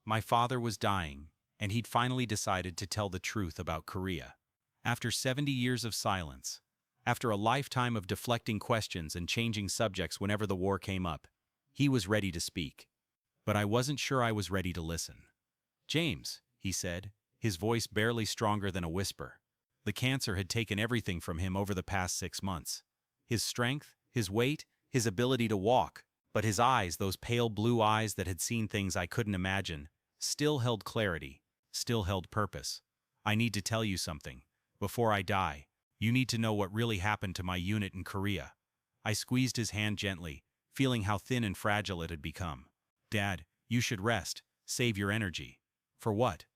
My father was dying, and he'd finally decided to tell the truth about Korea. After 70 years of silence, after a lifetime of deflecting questions and changing subjects whenever the war came up, he was ready to speak. But I wasn't sure I was ready to listen. "James," he said, his voice barely stronger than a whisper. The cancer had taken everything from him over the past 6 months. His strength, his weight, his ability to walk, but his eyes, those pale blue eyes that had seen things I couldn't imagine, still held clarity, still held purpose. "I need to tell you something. Before I die, you need to know what really happened to my unit in Korea." I squeezed his hand gently, feeling how thin and fragile it had become. "Dad, you should rest, save your energy." "For what?"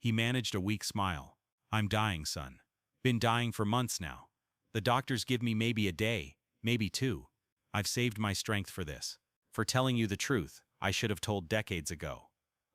He managed a weak smile. "I'm dying, son. Been dying for months now. The doctors give me maybe a day, maybe 2. I've saved my strength for this. For telling you the truth, I should have told decades ago."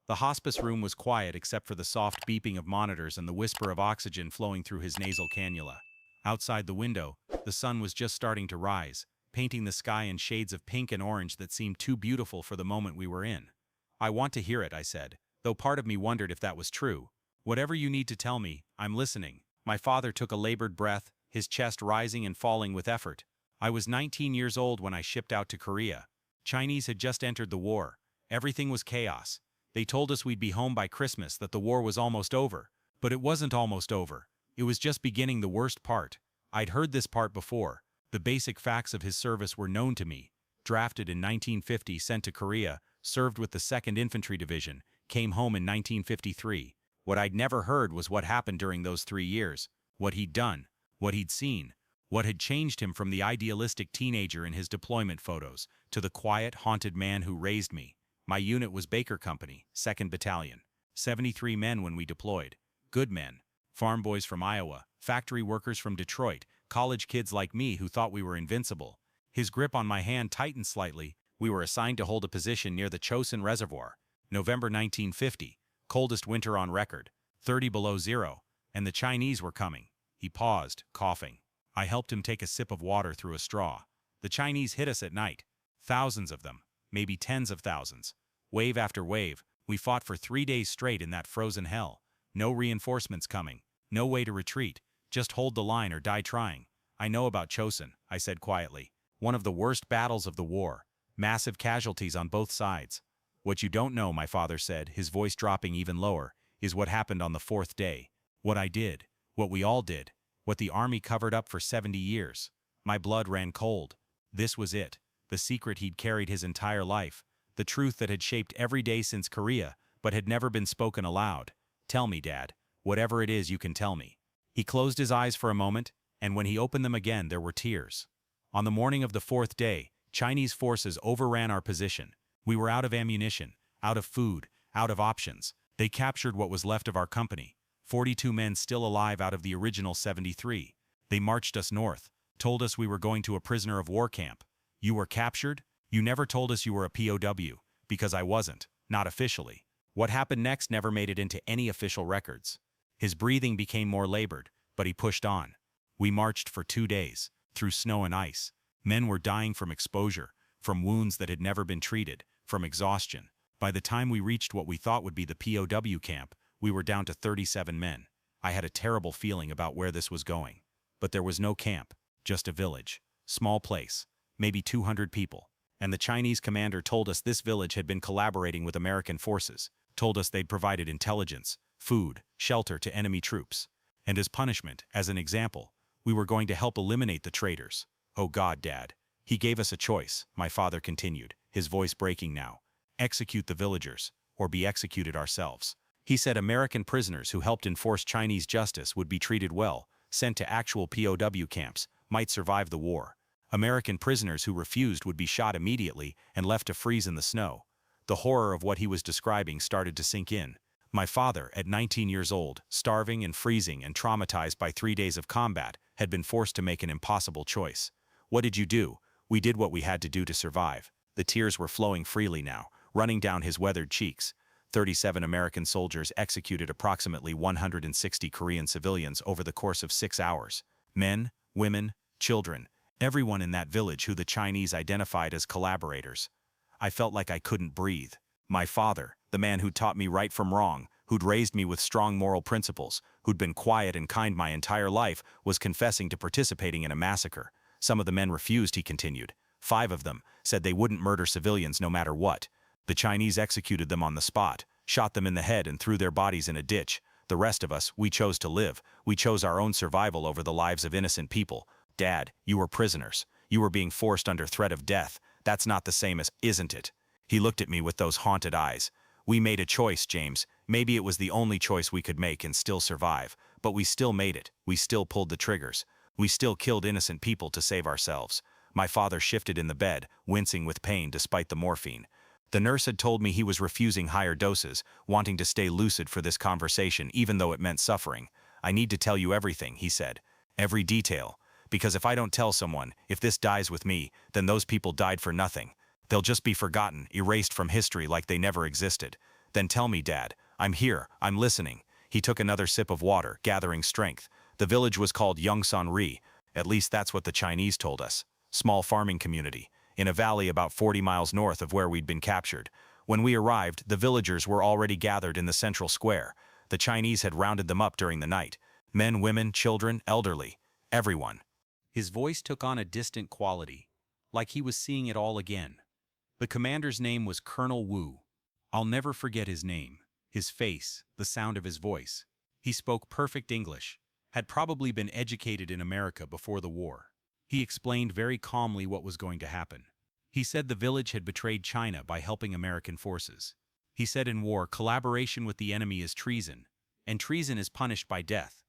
The hospice room was quiet except for the soft beeping of monitors and the whisper of oxygen flowing through his nasal cannula. Outside the window, the sun was just starting to rise, painting the sky in shades of pink and orange that seemed too beautiful for the moment we were in. "I want to hear it," I said, though part of me wondered if that was true. "Whatever you need to tell me, I'm listening." My father took a labored breath, his chest rising and falling with effort. "I was 19 years old when I shipped out to Korea. Chinese had just entered the war. Everything was chaos. They told us we'd be home by Christmas, that the war was almost over. But it wasn't almost over. It was just beginning the worst part. I'd heard this part before. The basic facts of his service were known to me. Drafted in 1950, sent to Korea, served with the 2nd Infantry Division, came home in 1953. What I'd never heard was what happened during those 3 years, what he'd done, what he'd seen, what had changed him from the idealistic teenager in his deployment photos to the quiet, haunted man who raised me. My unit was Baker Company, 2nd Battalion. 73 men when we deployed. Good men. Farm boys from Iowa, factory workers from Detroit, college kids like me who thought we were invincible. His grip on my hand tightened slightly. We were assigned to hold a position near the Chosin Reservoir. November 1950. Coldest winter on record, 30 below zero, and the Chinese were coming. He paused, coughing. I helped him take a sip of water through a straw. The Chinese hit us at night. Thousands of them, maybe tens of thousands. Wave after wave, we fought for 3 days straight in that frozen hell. No reinforcements coming, no way to retreat, just hold the line or die trying. "I know about Chosin," I said quietly. "One of the worst battles of the war. Massive casualties on both sides." "What you don't know," my father said, his voice dropping even lower, "is what happened on the 4th day. What I did, what we all did, what the army covered up for 70 years. My blood ran cold. This was it, the secret he'd carried his entire life, the truth that had shaped every day since Korea, but had never been spoken aloud. Tell me, Dad, whatever it is you can tell me." He closed his eyes for a moment, and when he opened them again there were tears. "On the morning of the 4th day, Chinese forces overran our position. We were out of ammunition, out of food, out of options. They captured what was left of our company, 42 men still alive out of the original 73. They marched us north, told us we were going to a prisoner of war camp. You were captured? You never told us you were a POW, because I wasn't, not officially. What happened next never made it into any official records." His breathing became more labored, but he pushed on. "We marched for 2 days, through snow and ice. Men were dying from exposure, from wounds that had never been treated, from exhaustion. By the time we reached what we thought would be the POW camp, we were down to 37 men. I had a terrible feeling about where this was going. But there was no camp, just a village. Small place, maybe 200 people. And the Chinese commander told us this village had been collaborating with American forces, told us they'd provided intelligence, food, shelter to enemy troops. And as punishment, as an example, we were going to help eliminate the traitors. Oh God, Dad. He gave us a choice," my father continued, his voice breaking now. "Execute the villagers, or be executed ourselves." He said American prisoners who helped enforce Chinese justice would be treated well, sent to actual POW camps, might survive the war. American prisoners who refused would be shot immediately and left to freeze in the snow. The horror of what he was describing started to sink in. My father, at 19 years old, starving and freezing and traumatized by 3 days of combat, had been forced to make an impossible choice. "What did you do?" "We did what we had to do to survive." The tears were flowing freely now, running down his weathered cheeks. 37 American soldiers executed approximately 160 Korean civilians over the course of 6 hours. Men, women, children, everyone in that village who the Chinese identified as collaborators. I felt like I couldn't breathe. My father, The man who'd taught me right from wrong, who'd raised me with strong moral principles, who'd been quiet and kind my entire life, was confessing to participating in a massacre. Some of the men refused, he continued. 5 of them said they wouldn't murder civilians no matter what. The Chinese executed them on the spot, shot them in the head and threw their bodies in a ditch. The rest of us, we chose to live. We chose our own survival over the lives of innocent people. Dad, you were prisoners. You were being forced under threat of death. That's not the same as, isn't it? He looked at me with those haunted eyes. We made a choice, James. Maybe it was the only choice we could make and still survive. But we still made it. We still pulled the triggers. We still killed innocent people to save ourselves. My father shifted in the bed, wincing with pain despite the morphine. The nurse had told me he was refusing higher doses, wanting to stay lucid for this conversation even though it meant suffering. I need to tell you everything, he said. Every detail. Because if I don't tell someone, if this dies with me, then those people died for nothing. They'll just be forgotten, erased from history like they never existed. Then tell me, Dad. I'm here. I'm listening. He took another sip of water, gathering strength. The village was called Yongsan-ri. At least that's what the Chinese told us. Small farming community, in a valley about 40 miles north of where we'd been captured. When we arrived, the villagers were already gathered in the central square. The Chinese had rounded them up during the night. Men, women, children, elderly. Everyone. His voice took on a distant quality, like he was seeing it all again. The commander's name was Colonel Wu. I'll never forget his name, his face, the sound of his voice. He spoke perfect English, had probably been educated in America before the war. He explained very calmly what was going to happen. He said the village had betrayed China by helping American forces. He said in war, collaboration with the enemy is treason, and treason is punished by death.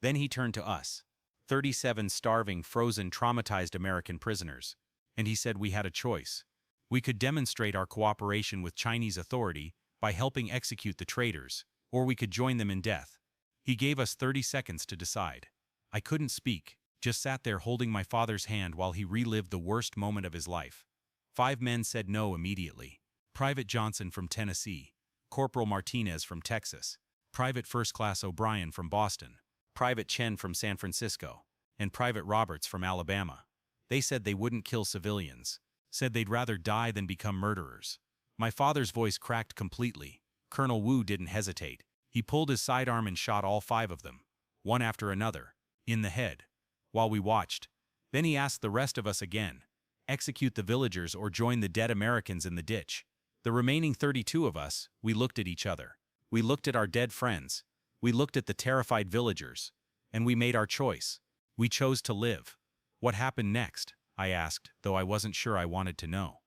Then he turned to us, 37 starving, frozen, traumatized American prisoners, and he said we had a choice. We could demonstrate our cooperation with Chinese authority by helping execute the traitors, or we could join them in death. He gave us 30 seconds to decide. I couldn't speak, just sat there holding my father's hand while he relived the worst moment of his life. 5 men said no immediately. Private Johnson from Tennessee, Corporal Martinez from Texas, Private First Class O'Brien from Boston, Private Chen from San Francisco, and Private Roberts from Alabama. They said they wouldn't kill civilians, said they'd rather die than become murderers. My father's voice cracked completely. Colonel Wu didn't hesitate. He pulled his sidearm and shot all 5 of them, one after another, in the head, while we watched. Then he asked the rest of us again, execute the villagers or join the dead Americans in the ditch. The remaining 32 of us, we looked at each other. We looked at our dead friends. We looked at the terrified villagers. And we made our choice. We chose to live. What happened next? I asked, though I wasn't sure I wanted to know.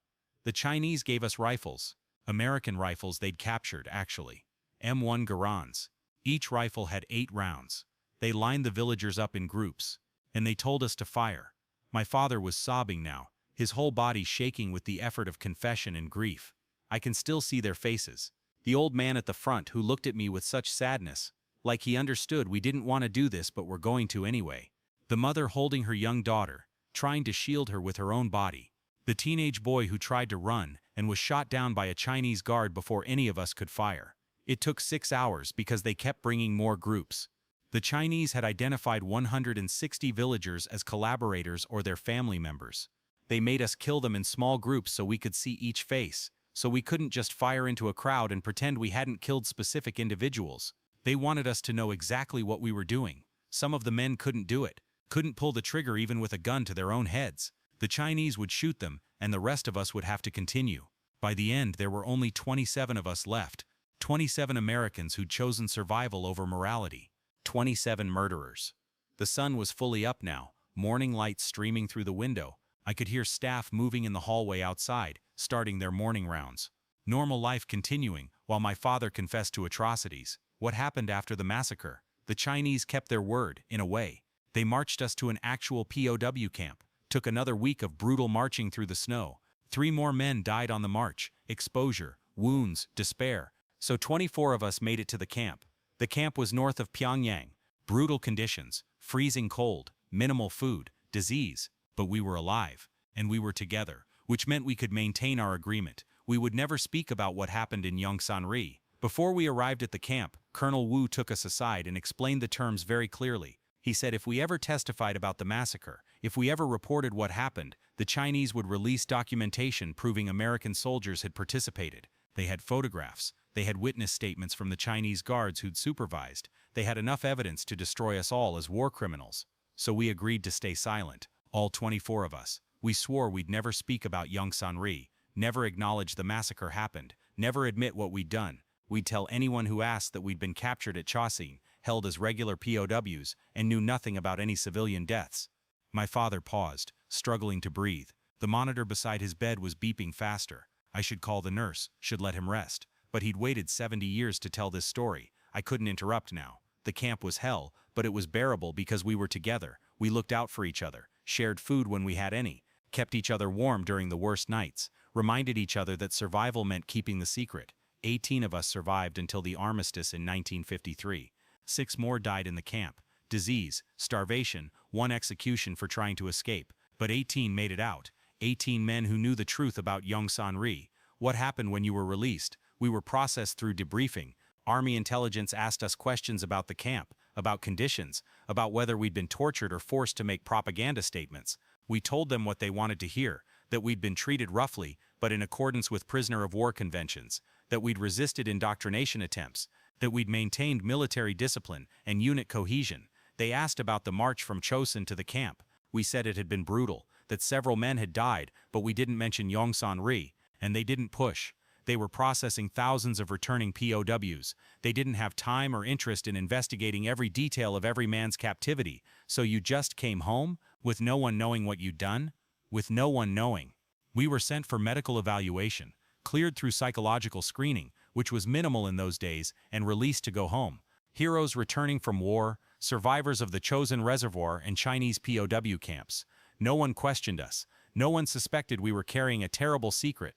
The Chinese gave us rifles. American rifles they'd captured, actually. M1 Garands. Each rifle had 8 rounds. They lined the villagers up in groups, and they told us to fire. My father was sobbing now, his whole body shaking with the effort of confession and grief. I can still see their faces. The old man at the front who looked at me with such sadness, like he understood we didn't want to do this but were going to anyway. The mother holding her young daughter, trying to shield her with her own body. The teenage boy who tried to run and was shot down by a Chinese guard before any of us could fire. It took 6 hours because they kept bringing more groups. The Chinese had identified 160 villagers as collaborators or their family members. They made us kill them in small groups so we could see each face, so we couldn't just fire into a crowd and pretend we hadn't killed specific individuals. They wanted us to know exactly what we were doing. Some of the men couldn't do it, couldn't pull the trigger even with a gun to their own heads. The Chinese would shoot them, and the rest of us would have to continue. By the end, there were only 27 of us left, 27 Americans who'd chosen survival over morality. 27 murderers. The sun was fully up now, morning light streaming through the window. I could hear staff moving in the hallway outside, starting their morning rounds. Normal life continuing, while my father confessed to atrocities. What happened after the massacre? The Chinese kept their word, in a way. They marched us to an actual POW camp. Took another week of brutal marching through the snow. 3 more men died on the march. Exposure, wounds, despair. So 24 of us made it to the camp. The camp was north of Pyongyang. Brutal conditions, freezing cold, minimal food, disease. But we were alive, and we were together, which meant we could maintain our agreement. We would never speak about what happened in Yongsan-ri. Before we arrived at the camp, Colonel Wu took us aside and explained the terms very clearly. He said if we ever testified about the massacre, if we ever reported what happened, the Chinese would release documentation proving American soldiers had participated. They had photographs. They had witness statements from the Chinese guards who'd supervised. They had enough evidence to destroy us all as war criminals. So we agreed to stay silent, all 24 of us. We swore we'd never speak about Yongsan-ri, never acknowledge the massacre happened, never admit what we'd done. We'd tell anyone who asked that we'd been captured at Chosin, held as regular POWs, and knew nothing about any civilian deaths. My father paused, struggling to breathe. The monitor beside his bed was beeping faster. I should call the nurse, should let him rest. But he'd waited 70 years to tell this story. I couldn't interrupt now. The camp was hell, but it was bearable because we were together. We looked out for each other, shared food when we had any, kept each other warm during the worst nights, reminded each other that survival meant keeping the secret. 18 of us survived until the armistice in 1953. 6 more died in the camp. Disease, starvation, 1 execution for trying to escape. But 18 made it out. 18 men who knew the truth about Yongsan-ri. What happened when you were released? We were processed through debriefing. Army intelligence asked us questions about the camp, about conditions, about whether we'd been tortured or forced to make propaganda statements. We told them what they wanted to hear, that we'd been treated roughly, but in accordance with prisoner of war conventions, that we'd resisted indoctrination attempts, that we'd maintained military discipline and unit cohesion. They asked about the march from Chosin to the camp. We said it had been brutal, that several men had died, but we didn't mention Yongsan-ri, and they didn't push. They were processing thousands of returning POWs. They didn't have time or interest in investigating every detail of every man's captivity. So you just came home, with no one knowing what you'd done? With no one knowing. We were sent for medical evaluation, cleared through psychological screening, which was minimal in those days, and released to go home. Heroes returning from war, survivors of the Chosin Reservoir and Chinese POW camps. No one questioned us. No one suspected we were carrying a terrible secret.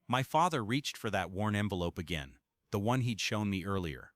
My father reached for that worn envelope again, the one he'd shown me earlier.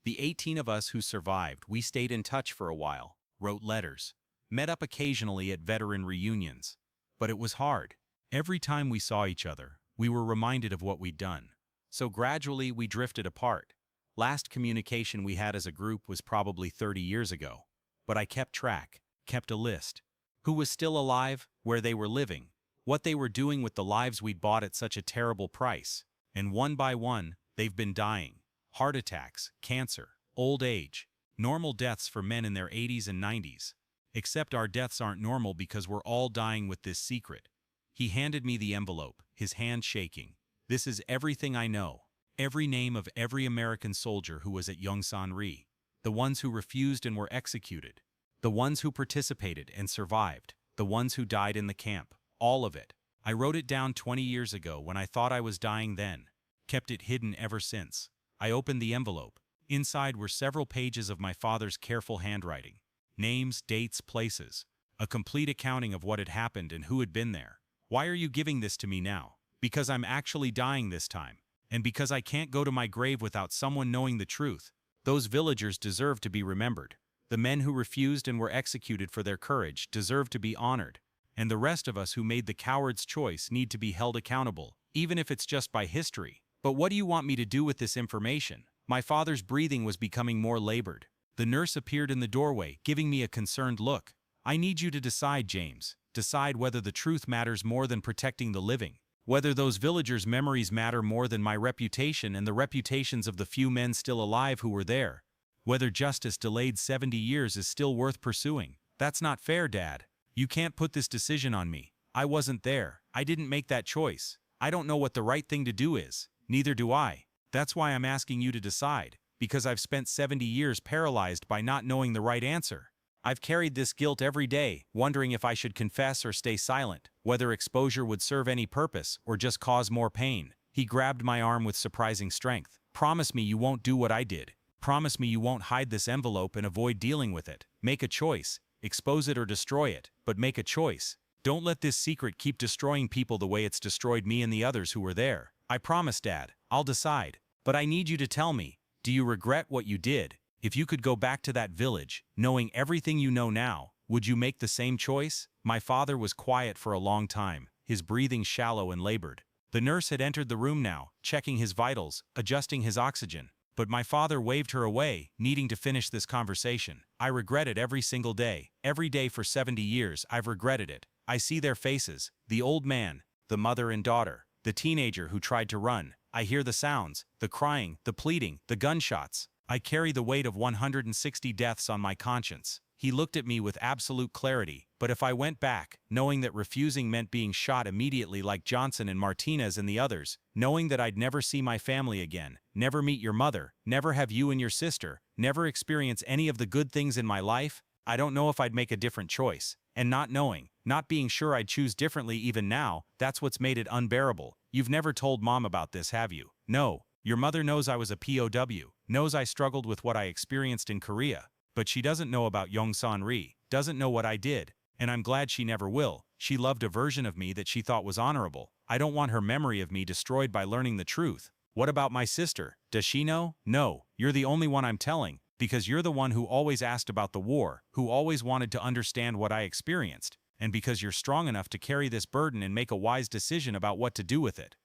The 18 of us who survived, we stayed in touch for a while, wrote letters, met up occasionally at veteran reunions. But it was hard. Every time we saw each other, we were reminded of what we'd done. So gradually we drifted apart. Last communication we had as a group was probably 30 years ago. But I kept track, kept a list. Who was still alive, where they were living, what they were doing with the lives we'd bought at such a terrible price. And one by one, they've been dying. Heart attacks, cancer, old age, normal deaths for men in their 80s and 90s. Except our deaths aren't normal because we're all dying with this secret. He handed me the envelope, his hand shaking. This is everything I know. Every name of every American soldier who was at Yongsan-ri. The ones who refused and were executed. The ones who participated and survived. The ones who died in the camp. All of it. I wrote it down 20 years ago when I thought I was dying then. Kept it hidden ever since. I opened the envelope. Inside were several pages of my father's careful handwriting. Names, dates, places. A complete accounting of what had happened and who had been there. Why are you giving this to me now? Because I'm actually dying this time. And because I can't go to my grave without someone knowing the truth. Those villagers deserve to be remembered. The men who refused and were executed for their courage deserve to be honored. And the rest of us who made the coward's choice need to be held accountable, even if it's just by history. But what do you want me to do with this information? My father's breathing was becoming more labored. The nurse appeared in the doorway, giving me a concerned look. I need you to decide, James. Decide whether the truth matters more than protecting the living. Whether those villagers' memories matter more than my reputation and the reputations of the few men still alive who were there. Whether justice delayed 70 years is still worth pursuing. That's not fair, Dad. You can't put this decision on me. I wasn't there. I didn't make that choice. I don't know what the right thing to do is. Neither do I. That's why I'm asking you to decide, because I've spent 70 years paralyzed by not knowing the right answer. I've carried this guilt every day, wondering if I should confess or stay silent, whether exposure would serve any purpose or just cause more pain. He grabbed my arm with surprising strength. Promise me you won't do what I did. Promise me you won't hide this envelope and avoid dealing with it. Make a choice. Expose it or destroy it, but make a choice. Don't let this secret keep destroying people the way it's destroyed me and the others who were there. I promise, Dad. I'll decide. But I need you to tell me, do you regret what you did? If you could go back to that village, knowing everything you know now, would you make the same choice? My father was quiet for a long time, his breathing shallow and labored. The nurse had entered the room now, checking his vitals, adjusting his oxygen. But my father waved her away, needing to finish this conversation. I regret it every single day. Every day for 70 years, I've regretted it. I see their faces, the old man, the mother and daughter, the teenager who tried to run, I hear the sounds, the crying, the pleading, the gunshots. I carry the weight of 160 deaths on my conscience. He looked at me with absolute clarity, but if I went back, knowing that refusing meant being shot immediately like Johnson and Martinez and the others, knowing that I'd never see my family again, never meet your mother, never have you and your sister, never experience any of the good things in my life, I don't know if I'd make a different choice. And not knowing, not being sure I'd choose differently even now, that's what's made it unbearable. You've never told Mom about this, have you? No. Your mother knows I was a POW, knows I struggled with what I experienced in Korea. But she doesn't know about Yongsan-ri, doesn't know what I did, and I'm glad she never will. She loved a version of me that she thought was honorable. I don't want her memory of me destroyed by learning the truth. What about my sister? Does she know? No, you're the only one I'm telling, because you're the one who always asked about the war, who always wanted to understand what I experienced, and because you're strong enough to carry this burden and make a wise decision about what to do with it.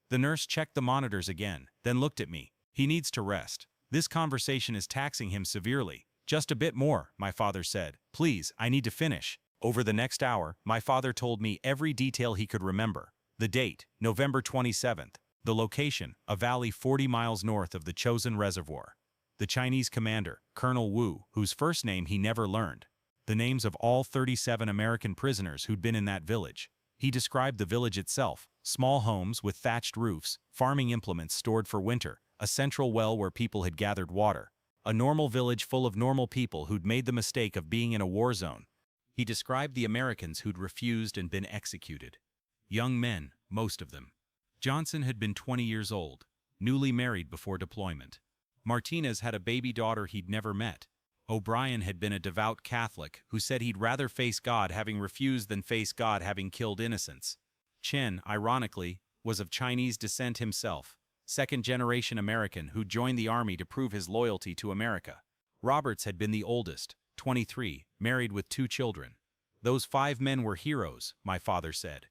The nurse checked the monitors again, then looked at me. He needs to rest. This conversation is taxing him severely. Just a bit more, my father said. Please, I need to finish. Over the next hour, my father told me every detail he could remember. The date, November 27th. The location, a valley 40 miles north of the Chosin Reservoir. The Chinese commander, Colonel Wu, whose first name he never learned. The names of all 37 American prisoners who'd been in that village. He described the village itself, small homes with thatched roofs, farming implements stored for winter, a central well where people had gathered water. A normal village full of normal people who'd made the mistake of being in a war zone. He described the Americans who'd refused and been executed. Young men, most of them. Johnson had been 20 years old, newly married before deployment. Martinez had a baby daughter he'd never met. O'Brien had been a devout Catholic who said he'd rather face God having refused than face God having killed innocents. Chen, ironically, was of Chinese descent himself, second-generation American who joined the army to prove his loyalty to America. Roberts had been the oldest, 23, married with 2 children. Those 5 men were heroes, my father said.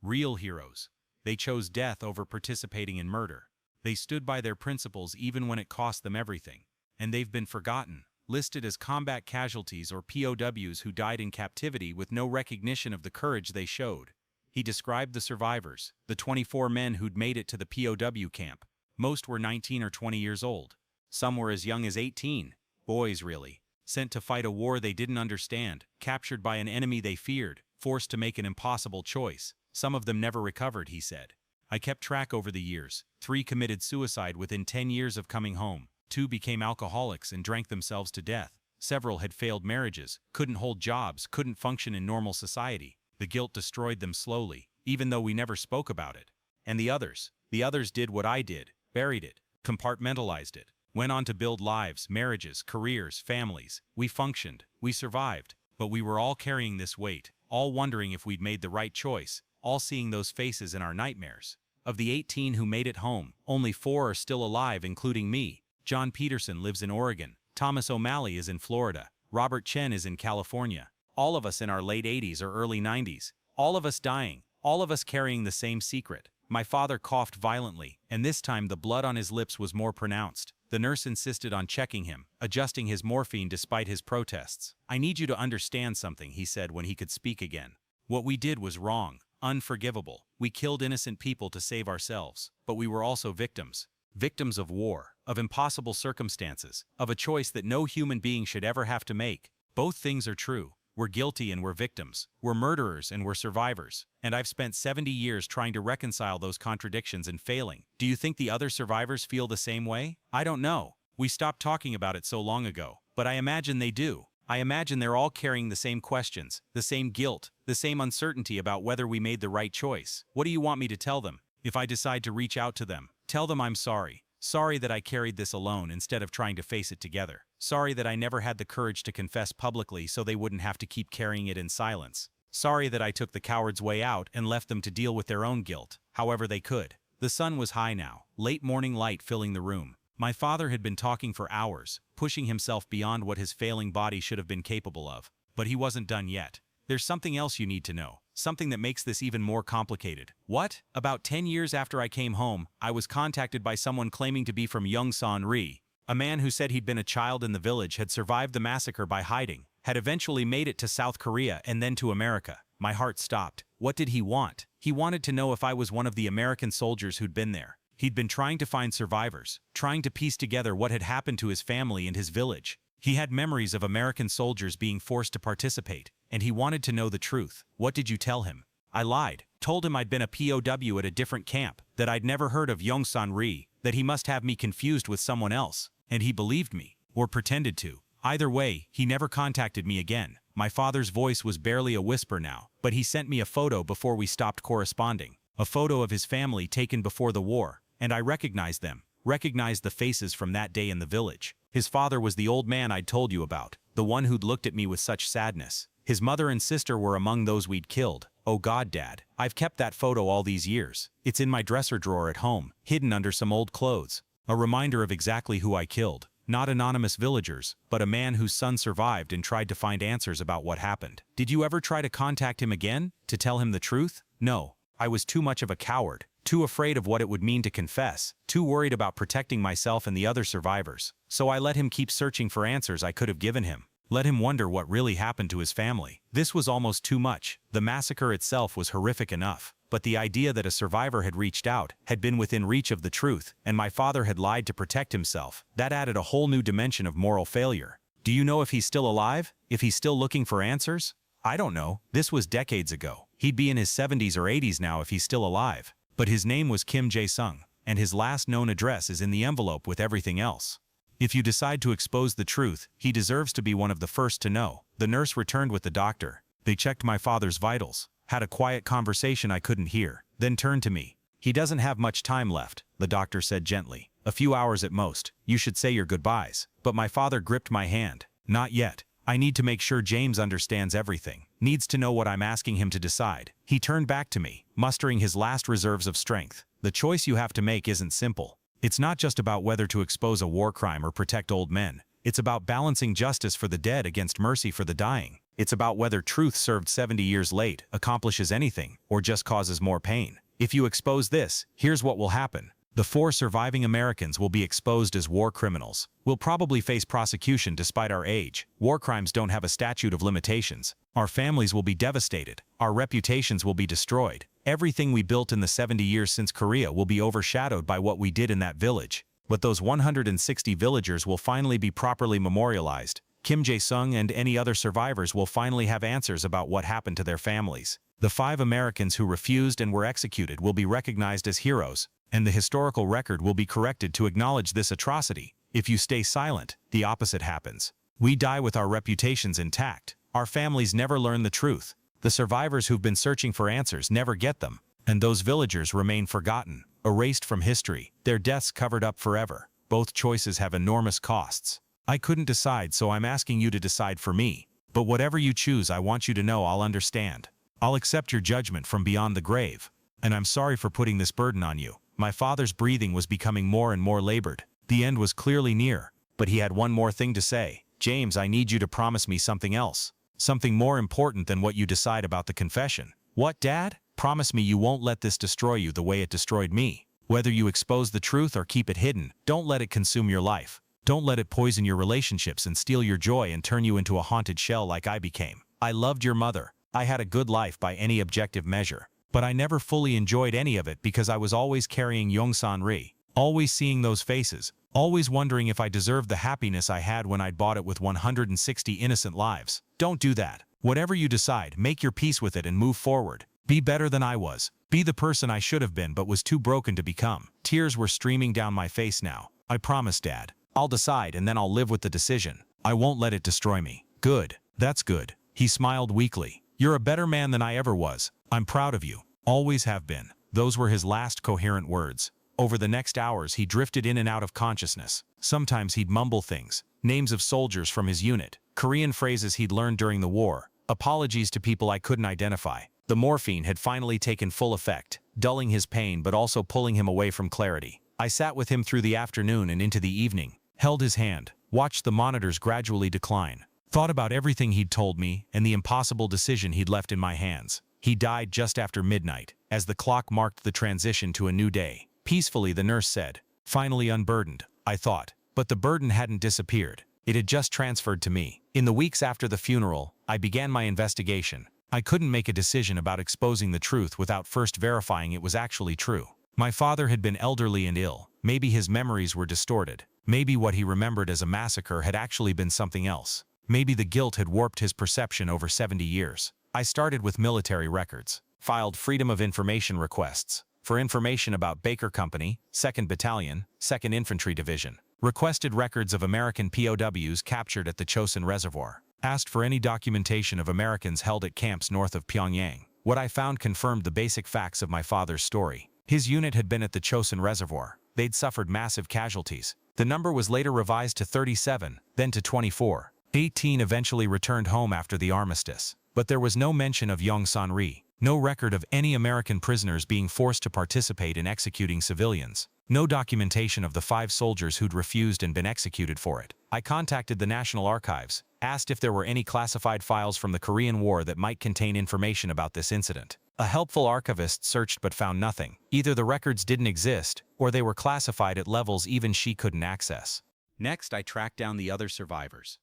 Real heroes. They chose death over participating in murder. They stood by their principles even when it cost them everything. And they've been forgotten, listed as combat casualties or POWs who died in captivity with no recognition of the courage they showed. He described the survivors, the 24 men who'd made it to the POW camp. Most were 19 or 20 years old. Some were as young as 18, boys really, sent to fight a war they didn't understand, captured by an enemy they feared, forced to make an impossible choice. Some of them never recovered, he said. I kept track over the years. 3 committed suicide within 10 years of coming home. 2 became alcoholics and drank themselves to death. Several had failed marriages, couldn't hold jobs, couldn't function in normal society. The guilt destroyed them slowly, even though we never spoke about it. And the others did what I did, buried it, compartmentalized it, went on to build lives, marriages, careers, families. We functioned, we survived, but we were all carrying this weight, all wondering if we'd made the right choice, all seeing those faces in our nightmares. Of the 18 who made it home, only 4 are still alive, including me. John Peterson lives in Oregon. Thomas O'Malley is in Florida. Robert Chen is in California. All of us in our late 80s or early 90s. All of us dying. All of us carrying the same secret. My father coughed violently, and this time the blood on his lips was more pronounced. The nurse insisted on checking him, adjusting his morphine despite his protests. I need you to understand something, he said when he could speak again. What we did was wrong, unforgivable. We killed innocent people to save ourselves, but we were also victims. Victims of war, of impossible circumstances, of a choice that no human being should ever have to make. Both things are true. We're guilty and we're victims. We're murderers and we're survivors. And I've spent 70 years trying to reconcile those contradictions and failing. Do you think the other survivors feel the same way? I don't know. We stopped talking about it so long ago, but I imagine they do. I imagine they're all carrying the same questions, the same guilt, the same uncertainty about whether we made the right choice. What do you want me to tell them? If I decide to reach out to them, tell them I'm sorry. Sorry that I carried this alone instead of trying to face it together. Sorry that I never had the courage to confess publicly so they wouldn't have to keep carrying it in silence. Sorry that I took the coward's way out and left them to deal with their own guilt, however they could. The sun was high now, late morning light filling the room. My father had been talking for hours, pushing himself beyond what his failing body should have been capable of. But he wasn't done yet. There's something else you need to know. Something that makes this even more complicated. What? About 10 years after I came home, I was contacted by someone claiming to be from Yongsan-ri. A man who said he'd been a child in the village, had survived the massacre by hiding, had eventually made it to South Korea and then to America. My heart stopped. What did he want? He wanted to know if I was one of the American soldiers who'd been there. He'd been trying to find survivors, trying to piece together what had happened to his family and his village. He had memories of American soldiers being forced to participate, and he wanted to know the truth. What did you tell him? I lied. Told him I'd been a POW at a different camp, that I'd never heard of Yongsan-ri, that he must have me confused with someone else, and he believed me, or pretended to. Either way, he never contacted me again. My father's voice was barely a whisper now, but he sent me a photo before we stopped corresponding. A photo of his family taken before the war, and I recognized them, recognized the faces from that day in the village. His father was the old man I'd told you about, the one who'd looked at me with such sadness. His mother and sister were among those we'd killed. Oh God, Dad, I've kept that photo all these years. It's in my dresser drawer at home, hidden under some old clothes. A reminder of exactly who I killed. Not anonymous villagers, but a man whose son survived and tried to find answers about what happened. Did you ever try to contact him again, to tell him the truth? No, I was too much of a coward, too afraid of what it would mean to confess, too worried about protecting myself and the other survivors. So I let him keep searching for answers I could have given him. Let him wonder what really happened to his family. This was almost too much. The massacre itself was horrific enough, but the idea that a survivor had reached out, had been within reach of the truth, and my father had lied to protect himself, that added a whole new dimension of moral failure. Do you know if he's still alive? If he's still looking for answers? I don't know. This was decades ago. He'd be in his 70s or 80s now if he's still alive. But his name was Kim Jae-sung, and his last known address is in the envelope with everything else. If you decide to expose the truth, he deserves to be one of the first to know. The nurse returned with the doctor. They checked my father's vitals, had a quiet conversation I couldn't hear, then turned to me. He doesn't have much time left, the doctor said gently. A few hours at most. You should say your goodbyes. But my father gripped my hand. Not yet. I need to make sure James understands everything. Needs to know what I'm asking him to decide. He turned back to me, mustering his last reserves of strength. The choice you have to make isn't simple. It's not just about whether to expose a war crime or protect old men. It's about balancing justice for the dead against mercy for the dying. It's about whether truth served 70 years late accomplishes anything or just causes more pain. If you expose this, here's what will happen. The 4 surviving Americans will be exposed as war criminals. We'll probably face prosecution despite our age. War crimes don't have a statute of limitations. Our families will be devastated. Our reputations will be destroyed. Everything we built in the 70 years since Korea will be overshadowed by what we did in that village. But those 160 villagers will finally be properly memorialized. Kim Jae-sung and any other survivors will finally have answers about what happened to their families. The 5 Americans who refused and were executed will be recognized as heroes, and the historical record will be corrected to acknowledge this atrocity. If you stay silent, the opposite happens. We die with our reputations intact. Our families never learn the truth. The survivors who've been searching for answers never get them, and those villagers remain forgotten, erased from history, their deaths covered up forever. Both choices have enormous costs. I couldn't decide, so I'm asking you to decide for me. But whatever you choose, I want you to know I'll understand. I'll accept your judgment from beyond the grave. And I'm sorry for putting this burden on you. My father's breathing was becoming more and more labored. The end was clearly near, but he had one more thing to say. James, I need you to promise me something else. Something more important than what you decide about the confession. What, Dad? Promise me you won't let this destroy you the way it destroyed me. Whether you expose the truth or keep it hidden, don't let it consume your life. Don't let it poison your relationships and steal your joy and turn you into a haunted shell like I became. I loved your mother. I had a good life by any objective measure. But I never fully enjoyed any of it because I was always carrying Yongsan-ri. Always seeing those faces. Always wondering if I deserved the happiness I had when I'd bought it with 160 innocent lives. Don't do that. Whatever you decide, make your peace with it and move forward. Be better than I was. Be the person I should have been but was too broken to become. Tears were streaming down my face now. I promise, Dad. I'll decide and then I'll live with the decision. I won't let it destroy me. Good. That's good. He smiled weakly. You're a better man than I ever was. I'm proud of you. Always have been. Those were his last coherent words. Over the next hours he drifted in and out of consciousness. Sometimes he'd mumble things. Names of soldiers from his unit. Korean phrases he'd learned during the war. Apologies to people I couldn't identify. The morphine had finally taken full effect, dulling his pain but also pulling him away from clarity. I sat with him through the afternoon and into the evening, held his hand, watched the monitors gradually decline, thought about everything he'd told me and the impossible decision he'd left in my hands. He died just after midnight, as the clock marked the transition to a new day. Peacefully, the nurse said, finally unburdened, I thought. But the burden hadn't disappeared. It had just transferred to me. In the weeks after the funeral, I began my investigation. I couldn't make a decision about exposing the truth without first verifying it was actually true. My father had been elderly and ill. Maybe his memories were distorted. Maybe what he remembered as a massacre had actually been something else. Maybe the guilt had warped his perception over 70 years. I started with military records, filed Freedom of Information requests for information about Baker Company, 2nd Battalion, 2nd Infantry Division, requested records of American POWs captured at the Chosin Reservoir, asked for any documentation of Americans held at camps north of Pyongyang. What I found confirmed the basic facts of my father's story. His unit had been at the Chosin Reservoir. They'd suffered massive casualties. The number was later revised to 37, then to 24. 18 eventually returned home after the armistice. But there was no mention of Yongsan-ri, no record of any American prisoners being forced to participate in executing civilians, no documentation of the 5 soldiers who'd refused and been executed for it. I contacted the National Archives, asked if there were any classified files from the Korean War that might contain information about this incident. A helpful archivist searched but found nothing. Either the records didn't exist, or they were classified at levels even she couldn't access. Next, I tracked down the other survivors.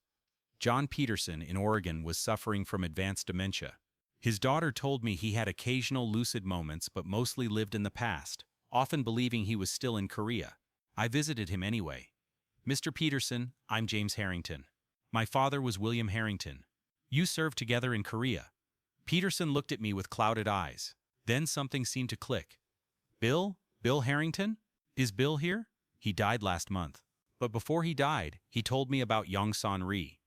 John Peterson in Oregon was suffering from advanced dementia. His daughter told me he had occasional lucid moments but mostly lived in the past, often believing he was still in Korea. I visited him anyway. Mr. Peterson, I'm James Harrington. My father was William Harrington. You served together in Korea. Peterson looked at me with clouded eyes. Then something seemed to click. Bill Harrington? Is Bill here? He died last month. But before he died, he told me about Yongsan-ri.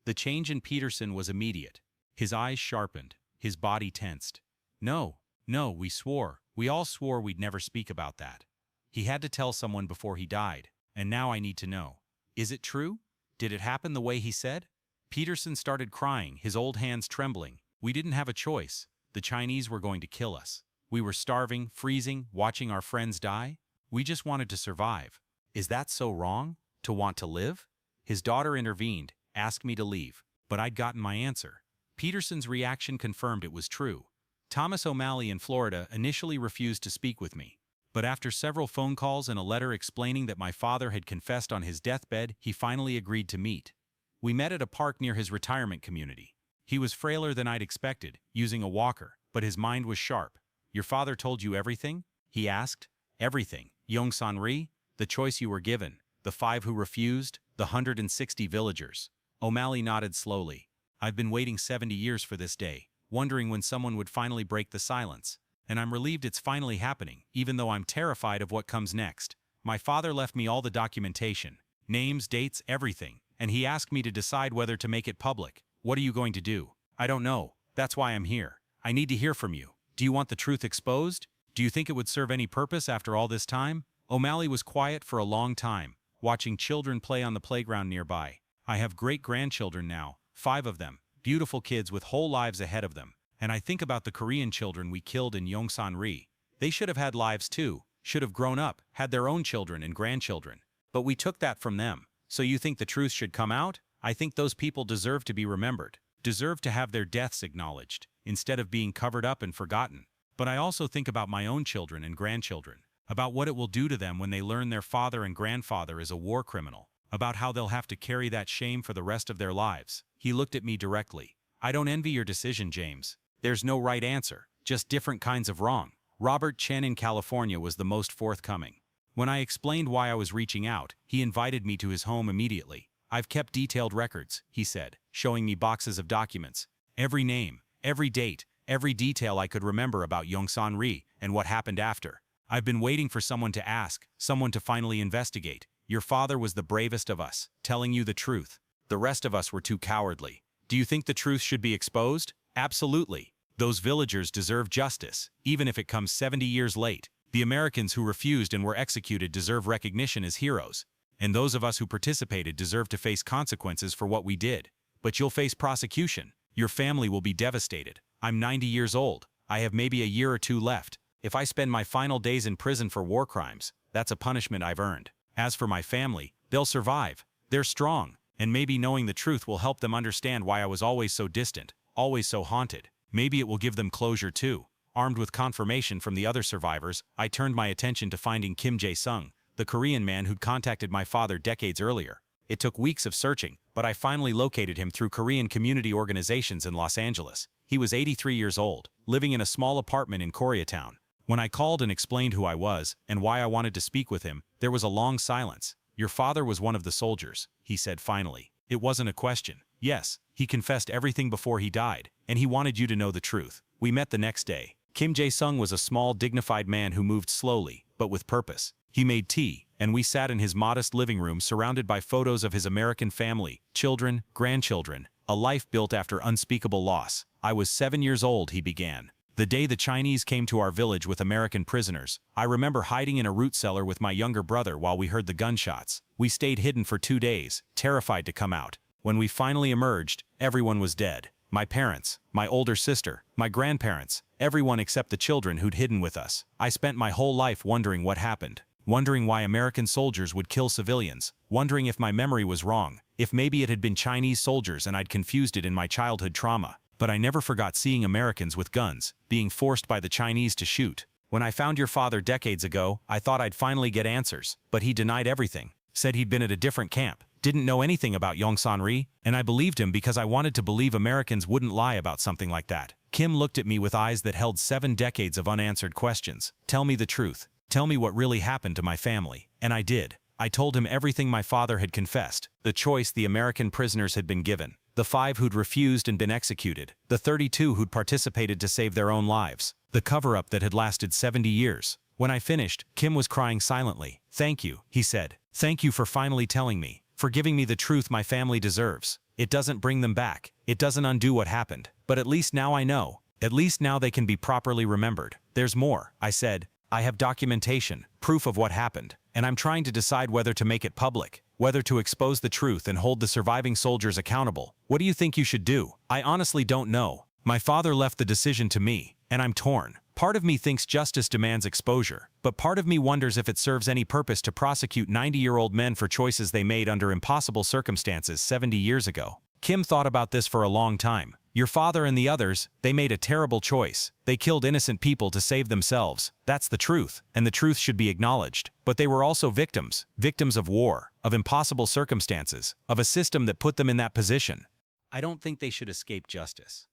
The change in Peterson was immediate. His eyes sharpened, his body tensed. No, we all swore we'd never speak about that. He had to tell someone before he died, and now I need to know. Is it true? Did it happen the way he said? Peterson started crying, his old hands trembling. We didn't have a choice. The Chinese were going to kill us. We were starving, freezing, watching our friends die. We just wanted to survive. Is that so wrong? To want to live? His daughter intervened, asked me to leave, but I'd gotten my answer. Peterson's reaction confirmed it was true. Thomas O'Malley in Florida initially refused to speak with me, but after several phone calls and a letter explaining that my father had confessed on his deathbed, he finally agreed to meet. We met at a park near his retirement community. He was frailer than I'd expected, using a walker, but his mind was sharp. Your father told you everything? He asked. Everything. Yongsan-ri, the choice you were given, the 5 who refused, the 160 villagers. O'Malley nodded slowly. I've been waiting 70 years for this day, wondering when someone would finally break the silence. And I'm relieved it's finally happening, even though I'm terrified of what comes next. My father left me all the documentation, names, dates, everything, and he asked me to decide whether to make it public. What are you going to do? I don't know. That's why I'm here. I need to hear from you. Do you want the truth exposed? Do you think it would serve any purpose after all this time? O'Malley was quiet for a long time, watching children play on the playground nearby. I have great-grandchildren now, 5 of them, beautiful kids with whole lives ahead of them. And I think about the Korean children we killed in Yongsan-ri. They should have had lives too, should have grown up, had their own children and grandchildren. But we took that from them. So you think the truth should come out? I think those people deserve to be remembered, deserve to have their deaths acknowledged, instead of being covered up and forgotten. But I also think about my own children and grandchildren, about what it will do to them when they learn their father and grandfather is a war criminal, about how they'll have to carry that shame for the rest of their lives. He looked at me directly. I don't envy your decision, James. There's no right answer, just different kinds of wrong. Robert Chen in California was the most forthcoming. When I explained why I was reaching out, he invited me to his home immediately. I've kept detailed records, he said, showing me boxes of documents. Every name, every date, every detail I could remember about Yongsan-ri and what happened after. I've been waiting for someone to ask, someone to finally investigate. Your father was the bravest of us, telling you the truth. The rest of us were too cowardly. Do you think the truth should be exposed? Absolutely. Those villagers deserve justice, even if it comes 70 years late. The Americans who refused and were executed deserve recognition as heroes. And those of us who participated deserve to face consequences for what we did. But you'll face prosecution. Your family will be devastated. I'm 90 years old. I have maybe a year or 2 left. If I spend my final days in prison for war crimes, that's a punishment I've earned. As for my family, they'll survive. They're strong. And maybe knowing the truth will help them understand why I was always so distant, always so haunted. Maybe it will give them closure too. Armed with confirmation from the other survivors, I turned my attention to finding Kim Jae-sung, the Korean man who'd contacted my father decades earlier. It took weeks of searching, but I finally located him through Korean community organizations in Los Angeles. He was 83 years old, living in a small apartment in Koreatown. When I called and explained who I was and why I wanted to speak with him, there was a long silence. "Your father was one of the soldiers," he said finally. "It wasn't a question. Yes, he confessed everything before he died, and he wanted you to know the truth." We met the next day. Kim Jae-sung was a small, dignified man who moved slowly, but with purpose. He made tea, and we sat in his modest living room surrounded by photos of his American family, children, grandchildren, a life built after unspeakable loss. "I was 7 years old," he began. "The day the Chinese came to our village with American prisoners, I remember hiding in a root cellar with my younger brother while we heard the gunshots. We stayed hidden for 2 days, terrified to come out. When we finally emerged, everyone was dead. My parents, my older sister, my grandparents, everyone except the children who'd hidden with us. I spent my whole life wondering what happened, wondering why American soldiers would kill civilians, wondering if my memory was wrong, if maybe it had been Chinese soldiers and I'd confused it in my childhood trauma. But I never forgot seeing Americans with guns, being forced by the Chinese to shoot. When I found your father decades ago, I thought I'd finally get answers, but he denied everything, said he'd been at a different camp, didn't know anything about Yongsan-ri, and I believed him because I wanted to believe Americans wouldn't lie about something like that." Kim looked at me with eyes that held 7 decades of unanswered questions. "Tell me the truth. Tell me what really happened to my family." And I did. I told him everything my father had confessed, the choice the American prisoners had been given, the 5 who'd refused and been executed, the 32 who'd participated to save their own lives, the cover-up that had lasted 70 years. When I finished, Kim was crying silently. "Thank you," he said. "Thank you for finally telling me, for giving me the truth my family deserves. It doesn't bring them back. It doesn't undo what happened. But at least now I know. At least now they can be properly remembered." "There's more," I said. "I have documentation, proof of what happened, and I'm trying to decide whether to make it public, whether to expose the truth and hold the surviving soldiers accountable. What do you think you should do?" I honestly don't know. My father left the decision to me, and I'm torn. Part of me thinks justice demands exposure, but part of me wonders if it serves any purpose to prosecute 90-year-old men for choices they made under impossible circumstances 70 years ago. Kim thought about this for a long time. "Your father and the others, they made a terrible choice. They killed innocent people to save themselves. That's the truth, and the truth should be acknowledged. But they were also victims, victims of war, of impossible circumstances, of a system that put them in that position. I don't think they should escape justice.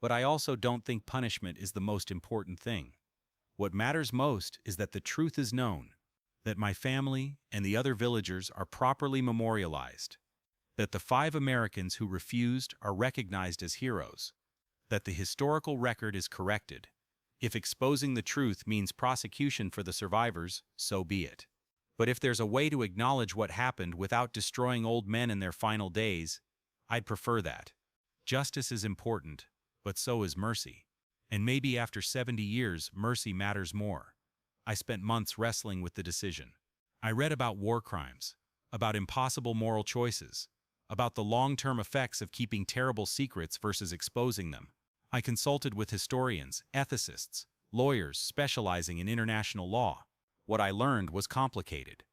But I also don't think punishment is the most important thing. What matters most is that the truth is known, that my family and the other villagers are properly memorialized, that the 5 Americans who refused are recognized as heroes, that the historical record is corrected. If exposing the truth means prosecution for the survivors, so be it. But if there's a way to acknowledge what happened without destroying old men in their final days, I'd prefer that. Justice is important, but so is mercy. And maybe after 70 years, mercy matters more." I spent months wrestling with the decision. I read about war crimes, about impossible moral choices, about the long-term effects of keeping terrible secrets versus exposing them. I consulted with historians, ethicists, lawyers specializing in international law. What I learned was complicated.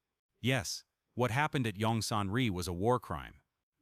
Yes, what happened at Yongsan-ri was a war crime.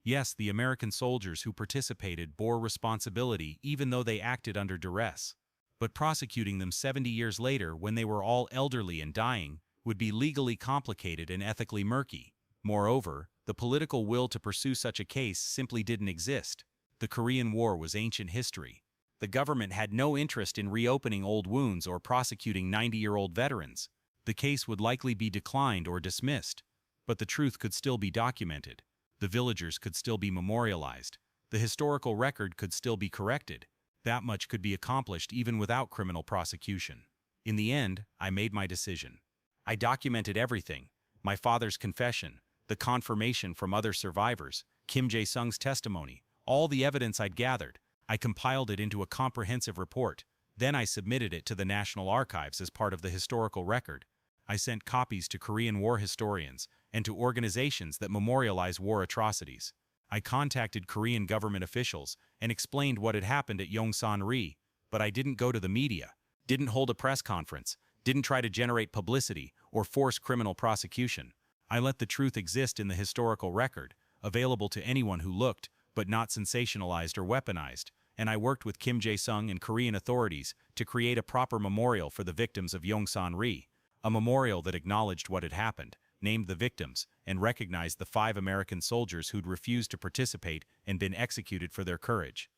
Yes, the American soldiers who participated bore responsibility even though they acted under duress. But prosecuting them 70 years later when they were all elderly and dying would be legally complicated and ethically murky. Moreover, the political will to pursue such a case simply didn't exist. The Korean War was ancient history. The government had no interest in reopening old wounds or prosecuting 90-year-old veterans. The case would likely be declined or dismissed. But the truth could still be documented. The villagers could still be memorialized. The historical record could still be corrected. That much could be accomplished even without criminal prosecution. In the end, I made my decision. I documented everything: my father's confession, the confirmation from other survivors, Kim Jae-sung's testimony, all the evidence I'd gathered. I compiled it into a comprehensive report. Then I submitted it to the National Archives as part of the historical record. I sent copies to Korean war historians and to organizations that memorialize war atrocities. I contacted Korean government officials and explained what had happened at Yongsan-ri, but I didn't go to the media, didn't hold a press conference, didn't try to generate publicity or force criminal prosecution. I let the truth exist in the historical record, available to anyone who looked, but not sensationalized or weaponized, and I worked with Kim Jae-sung and Korean authorities to create a proper memorial for the victims of Yongsan-ri, a memorial that acknowledged what had happened, named the victims, and recognized the 5 American soldiers who'd refused to participate and been executed for their courage.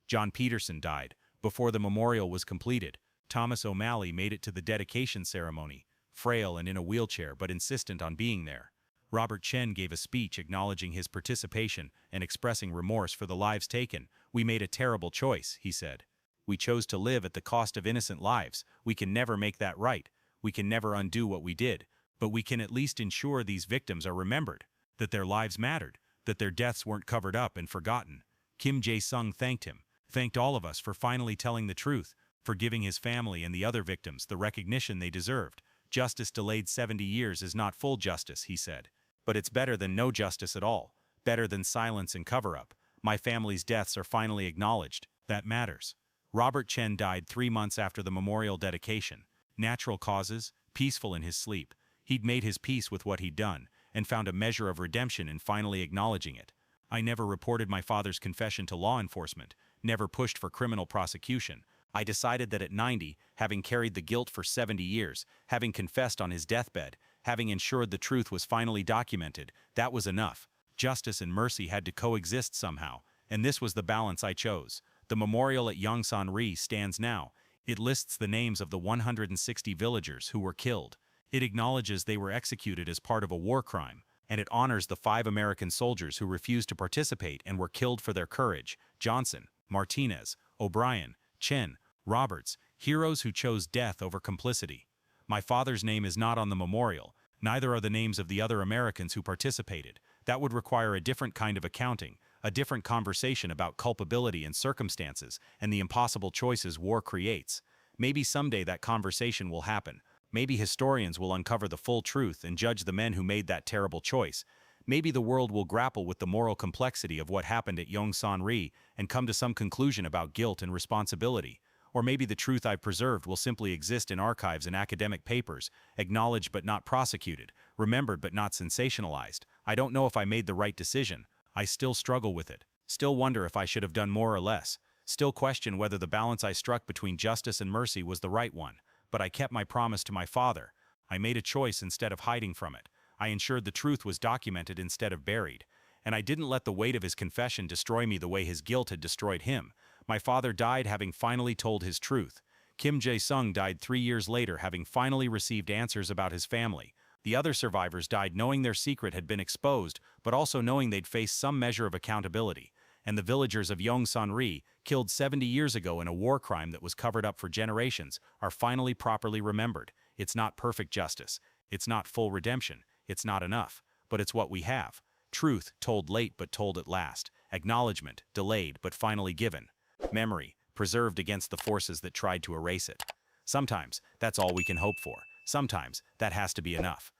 John Peterson died before the memorial was completed. Thomas O'Malley made it to the dedication ceremony, frail and in a wheelchair but insistent on being there. Robert Chen gave a speech acknowledging his participation and expressing remorse for the lives taken. "We made a terrible choice," he said. "We chose to live at the cost of innocent lives. We can never make that right. We can never undo what we did. But we can at least ensure these victims are remembered, that their lives mattered, that their deaths weren't covered up and forgotten." Kim Jae-sung thanked him, thanked all of us for finally telling the truth, for giving his family and the other victims the recognition they deserved. "Justice delayed 70 years is not full justice," he said. "But it's better than no justice at all, better than silence and cover-up. My family's deaths are finally acknowledged. That matters." Robert Chen died 3 months after the memorial dedication. Natural causes, peaceful in his sleep. He'd made his peace with what he'd done, and found a measure of redemption in finally acknowledging it. "I never reported my father's confession to law enforcement, never pushed for criminal prosecution. I decided that at 90, having carried the guilt for 70 years, having confessed on his deathbed, having ensured the truth was finally documented, that was enough. Justice and mercy had to coexist somehow, and this was the balance I chose." The memorial at Yongsan-ri stands now. It lists the names of the 160 villagers who were killed. It acknowledges they were executed as part of a war crime, and it honors the 5 American soldiers who refused to participate and were killed for their courage: Johnson, Martinez, O'Brien, Chen, Roberts, heroes who chose death over complicity. My father's name is not on the memorial, neither are the names of the other Americans who participated. That would require a different kind of accounting, a different conversation about culpability and circumstances, and the impossible choices war creates. Maybe someday that conversation will happen. Maybe historians will uncover the full truth and judge the men who made that terrible choice. Maybe the world will grapple with the moral complexity of what happened at Yongsan-ri and come to some conclusion about guilt and responsibility. Or maybe the truth I've preserved will simply exist in archives and academic papers, acknowledged but not prosecuted, remembered but not sensationalized. I don't know if I made the right decision. I still struggle with it. Still wonder if I should have done more or less. Still question whether the balance I struck between justice and mercy was the right one. But I kept my promise to my father. I made a choice instead of hiding from it. I ensured the truth was documented instead of buried. And I didn't let the weight of his confession destroy me the way his guilt had destroyed him. My father died having finally told his truth. Kim Jae-sung died 3 years later having finally received answers about his family. The other survivors died knowing their secret had been exposed, but also knowing they'd face some measure of accountability. And the villagers of Yongsan-ri, killed 70 years ago in a war crime that was covered up for generations, are finally properly remembered. It's not perfect justice. It's not full redemption. It's not enough. But it's what we have. Truth, told late but told at last. Acknowledgement, delayed but finally given. Memory, preserved against the forces that tried to erase it. Sometimes, that's all we can hope for. Sometimes, that has to be enough.